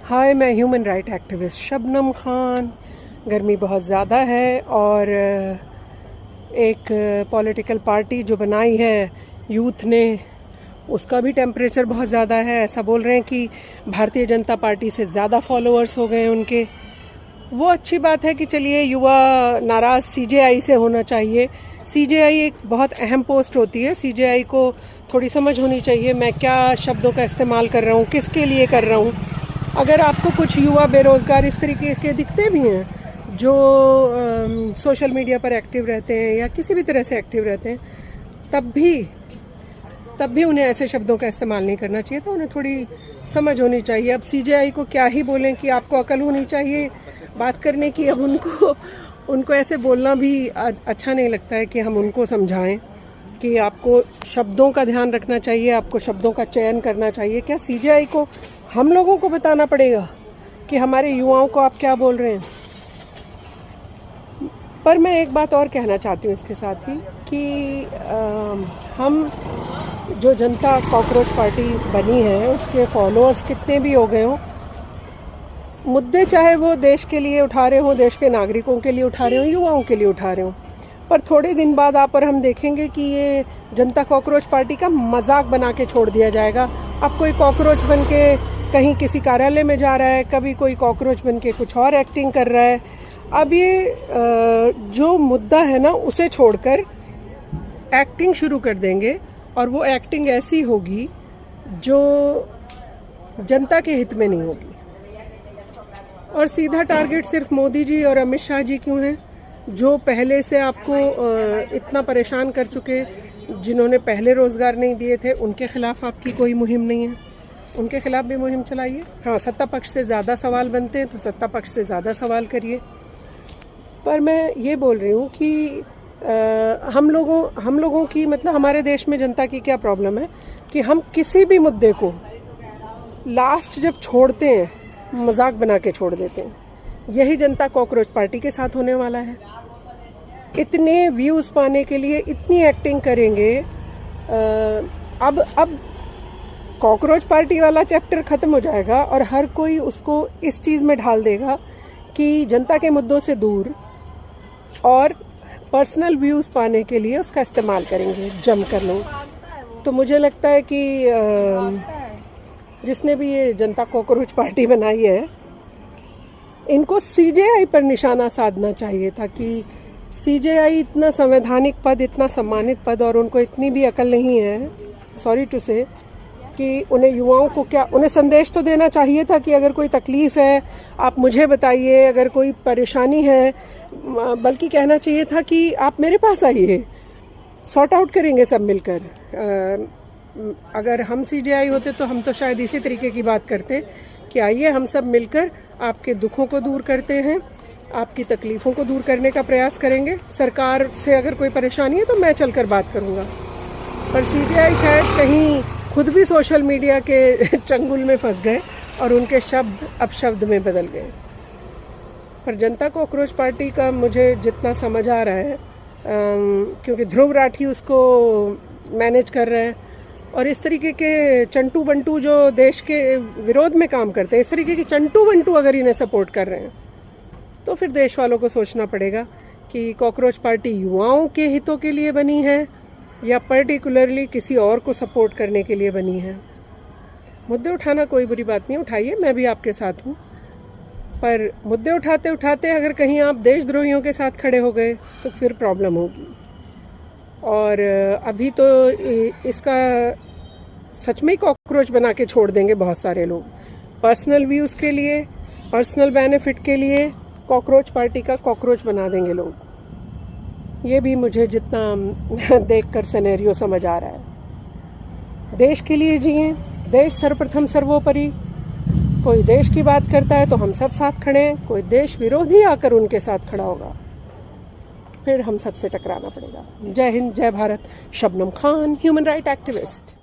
हाय, मैं human right activist Shabnam Khan. गर्मी बहुत ज़्यादा है और एक पॉलिटिकल पार्टी जो बनाई है यूथ ने, उसका भी टेम्परेचर बहुत ज़्यादा है। ऐसा बोल रहे हैं कि भारतीय जनता पार्टी से ज़्यादा फॉलोअर्स हो गए हैं उनके। वो अच्छी बात है कि चलिए, युवा नाराज़ सीजेआई से होना चाहिए। सीजेआई एक बहुत अहम पोस्ट होती है। सीजेआई को थोड़ी समझ होनी चाहिए मैं क्या शब्दों का इस्तेमाल कर रहा हूँ, किसके लिए कर रहा हूँ। अगर आपको कुछ युवा बेरोज़गार इस तरीके के दिखते भी हैं जो सोशल मीडिया पर एक्टिव रहते हैं या किसी भी तरह से एक्टिव रहते हैं, तब भी उन्हें ऐसे शब्दों का इस्तेमाल नहीं करना चाहिए था। उन्हें थोड़ी समझ होनी चाहिए। अब सीजेआई को क्या ही बोलें कि आपको अकल होनी चाहिए बात करने की। अब उनको ऐसे बोलना भी अच्छा नहीं लगता है कि हम उनको समझाएं कि आपको शब्दों का ध्यान रखना चाहिए, आपको शब्दों का चयन करना चाहिए। क्या सीजेआई को हम लोगों को बताना पड़ेगा कि हमारे युवाओं को आप क्या बोल रहे हैं? पर मैं एक बात और कहना चाहती हूँ इसके साथ ही कि हम जो जनता कॉकरोच पार्टी बनी है, उसके फॉलोअर्स कितने भी हो गए हों, मुद्दे चाहे वो देश के लिए उठा रहे हों, देश के नागरिकों के लिए उठा रहे हों, युवाओं के लिए उठा रहे हों, पर थोड़े दिन बाद आप और हम देखेंगे कि ये जनता कॉकरोच पार्टी का मजाक बना के छोड़ दिया जाएगा। अब कोई कॉकरोच बन के कहीं किसी कार्यालय में जा रहा है, कभी कोई कॉकरोच बन के कुछ और एक्टिंग कर रहा है। अब ये जो मुद्दा है ना, उसे छोड़कर एक्टिंग शुरू कर देंगे और वो एक्टिंग ऐसी होगी जो जनता के हित में नहीं होगी। और सीधा टारगेट सिर्फ मोदी जी और अमित शाह जी क्यों हैं, जो पहले से आपको इतना परेशान कर चुके, जिन्होंने पहले रोज़गार नहीं दिए थे, उनके खिलाफ आपकी कोई मुहिम नहीं है। उनके खिलाफ भी मुहिम चलाइए। हाँ, सत्ता पक्ष से ज़्यादा सवाल बनते हैं तो सत्ता पक्ष से ज़्यादा सवाल करिए। पर मैं ये बोल रही हूँ कि हम लोगों की, मतलब हमारे देश में जनता की क्या प्रॉब्लम है कि हम किसी भी मुद्दे को लास्ट जब छोड़ते हैं, मजाक बना के छोड़ देते हैं। यही जनता कॉकरोच पार्टी के साथ होने वाला है। इतने व्यूज़ पाने के लिए इतनी एक्टिंग करेंगे। अब कॉकरोच पार्टी वाला चैप्टर ख़त्म हो जाएगा और हर कोई उसको इस चीज़ में ढाल देगा कि जनता के मुद्दों से दूर और पर्सनल व्यूज़ पाने के लिए उसका इस्तेमाल करेंगे जमकर लोग। तो मुझे लगता है कि जिसने भी ये जनता कॉकरोच पार्टी बनाई है, इनको सीजेआई पर निशाना साधना चाहिए था कि सीजेआई इतना संवैधानिक पद, इतना सम्मानित पद, और उनको इतनी भी अकल नहीं है, सॉरी टू से, कि उन्हें युवाओं को क्या, उन्हें संदेश तो देना चाहिए था कि अगर कोई तकलीफ़ है आप मुझे बताइए, अगर कोई परेशानी है, बल्कि कहना चाहिए था कि आप मेरे पास आइए, सॉर्ट आउट करेंगे सब मिलकर। अगर हम सीजेआई होते तो हम तो शायद इसी तरीके की बात करते कि आइए हम सब मिलकर आपके दुखों को दूर करते हैं, आपकी तकलीफ़ों को दूर करने का प्रयास करेंगे। सरकार से अगर कोई परेशानी है तो मैं चलकर बात करूँगा। पर सीजेआई शायद कहीं खुद भी सोशल मीडिया के चंगुल में फंस गए और उनके शब्द अपशब्द में बदल गए। पर जनता कॉकरोच पार्टी का मुझे जितना समझ आ रहा है, क्योंकि ध्रुव राठी उसको मैनेज कर रहे हैं और इस तरीके के चंटू बंटू जो देश के विरोध में काम करते हैं, इस तरीके की चंटू बंटू अगर इन्हें सपोर्ट कर रहे हैं, तो फिर देश वालों को सोचना पड़ेगा कि कॉकरोच पार्टी युवाओं के हितों के लिए बनी है या पर्टिकुलरली किसी और को सपोर्ट करने के लिए बनी है। मुद्दे उठाना कोई बुरी बात नहीं, उठाइए, मैं भी आपके साथ हूँ। पर मुद्दे उठाते उठाते अगर कहीं आप देशद्रोहियों के साथ खड़े हो गए तो फिर प्रॉब्लम होगी। और अभी तो इसका सच में ही कॉकरोच बना के छोड़ देंगे बहुत सारे लोग। पर्सनल व्यूज़ के लिए, पर्सनल बेनिफिट के लिए कॉकरोच पार्टी का कॉकरोच बना देंगे लोग। ये भी मुझे जितना देखकर सिनेरियो समझ आ रहा है। देश के लिए जिएं, देश सर्वप्रथम सर्वोपरि। कोई देश की बात करता है तो हम सब साथ खड़े हैं, कोई देश विरोधी आकर उनके साथ खड़ा होगा, फिर हम सबसे टकराना पड़ेगा। जय हिंद, जय Bharat. Shabnam Khan, human right activist.